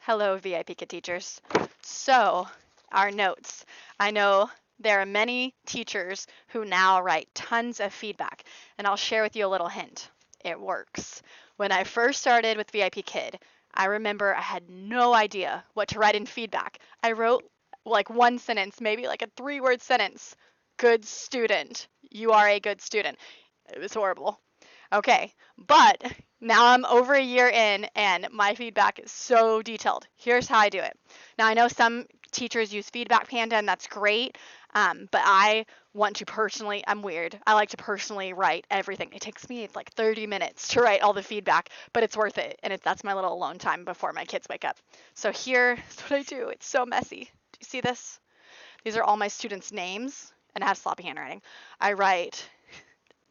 Hello, VIPKID teachers. So, our notes. I know there are many teachers who now write tons of feedback, and I'll share with you a little hint. It works. When I first started with VIPKID, I remember I had no idea what to write in feedback. I wrote like one sentence, maybe like a 3-word sentence. Good student. You are a good student. It was horrible. Okay, but now I'm over a year in and my feedback is so detailed. Here's how I do it. Now I know some teachers use Feedback Panda and that's great, but I want to personally, I'm weird. I like to personally write everything. It takes me like 30 minutes to write all the feedback, but it's worth it. And that's my little alone time before my kids wake up. So here's what I do. It's so messy. Do you see this? These are all my students' names and I have sloppy handwriting. I write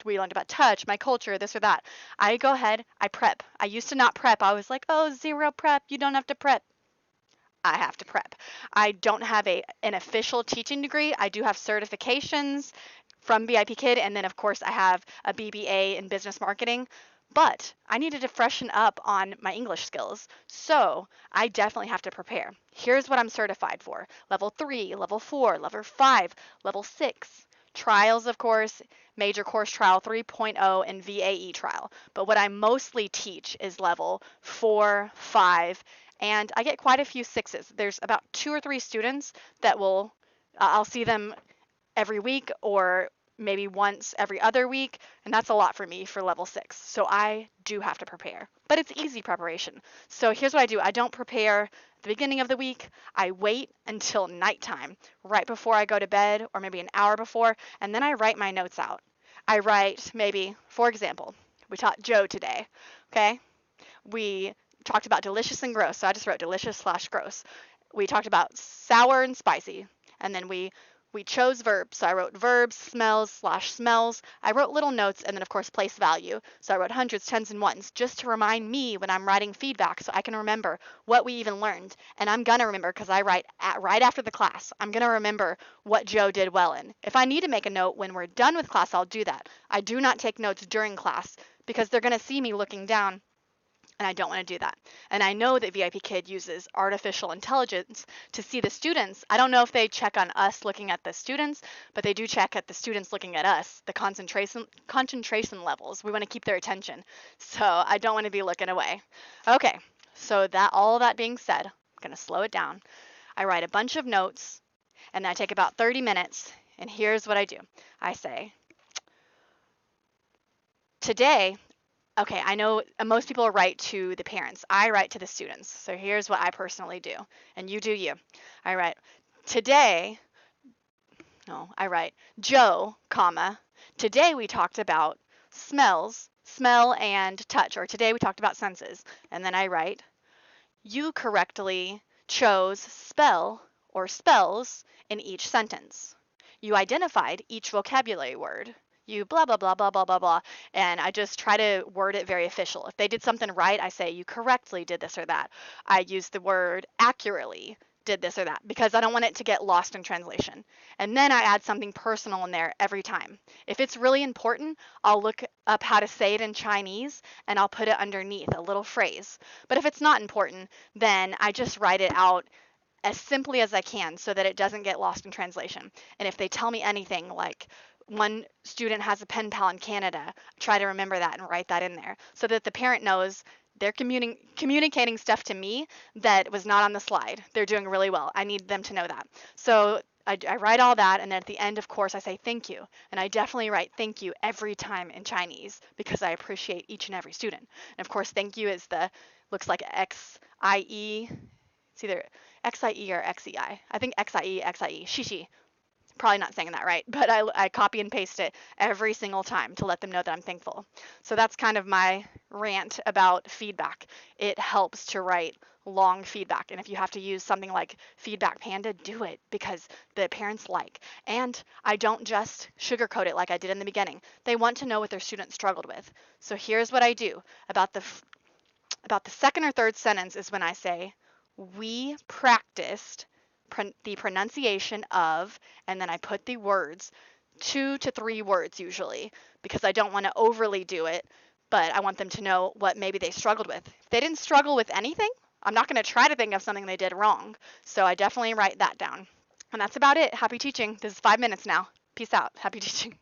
we learned about touch, my culture, this or that. I go ahead, I prep. I used to not prep. I was like, oh, 0 prep. You don't have to prep. I have to prep. I don't have an official teaching degree. I do have certifications from VIPKID, and then of course I have a BBA in business marketing. But I needed to freshen up on my English skills, so I definitely have to prepare. Here's what I'm certified for: level 3, level 4, level 5, level 6. Trials, of course, major course trial 3.0 and VAE trial. But what I mostly teach is level 4, 5, and I get quite a few 6s. There's about 2 or 3 students that will, I'll see them every week or maybe once every other week, and that's a lot for me for level 6. So I do have to prepare, but it's easy preparation. So here's what I do. I don't prepare at the beginning of the week. I wait until nighttime, right before I go to bed or maybe an hour before, and then I write my notes out. I write maybe, for example, we taught Joe today, okay? We talked about delicious and gross, so I just wrote delicious/gross. We talked about sour and spicy, and then we chose verbs, so I wrote verbs, smells/smells. I wrote little notes, and then of course place value. So I wrote hundreds, tens, and ones just to remind me when I'm writing feedback so I can remember what we even learned. And I'm gonna remember because I write right after the class. I'm gonna remember what Joe did well in. If I need to make a note when we're done with class, I'll do that. I do not take notes during class because they're gonna see me looking down, and I don't want to do that. And I know that VIPKID uses artificial intelligence to see the students. I don't know if they check on us looking at the students, but they do check at the students looking at us, the concentration levels. We want to keep their attention. So I don't want to be looking away. Okay, so all that being said, I'm going to slow it down. I write a bunch of notes, and I take about 30 minutes, and here's what I do. I say, today, okay, I know most people write to the parents. I write to the students. So here's what I personally do, and you do you. I write, today, no, I write, Joe, comma, today we talked about smell and touch, or today we talked about senses. And then I write, you correctly chose spell or spells in each sentence. You identified each vocabulary word. You blah, blah, blah, blah, blah, blah, blah. And I just try to word it very official. If they did something right, I say, you correctly did this or that. I use the word accurately did this or that because I don't want it to get lost in translation. And then I add something personal in there every time. If it's really important, I'll look up how to say it in Chinese and I'll put it underneath a little phrase. But if it's not important, then I just write it out as simply as I can so that it doesn't get lost in translation. And if they tell me anything like one student has a pen pal in Canada, try to remember that and write that in there so that the parent knows they're communicating stuff to me that was not on the slide. They're doing really well. I need them to know that. So I write all that, and then at the end, of course, I say thank you. And I definitely write thank you every time in Chinese because I appreciate each and every student. And of course, thank you is looks like XIE. It's either XIE or XEI. I think XIE, Shishi. Probably not saying that right, but I copy and paste it every single time to let them know that I'm thankful. So that's kind of my rant about feedback. It helps to write long feedback. And if you have to use something like Feedback Panda, do it because the parents like. And I don't just sugarcoat it like I did in the beginning. They want to know what their students struggled with. So here's what I do. About the second or third sentence is when I say, we practiced the pronunciation of, and then I put the words, 2 to 3 words usually, because I don't want to overly do it, but I want them to know what maybe they struggled with. If they didn't struggle with anything, I'm not going to try to think of something they did wrong. So I definitely write that down. And that's about it. Happy teaching. This is 5 minutes now. Peace out. Happy teaching.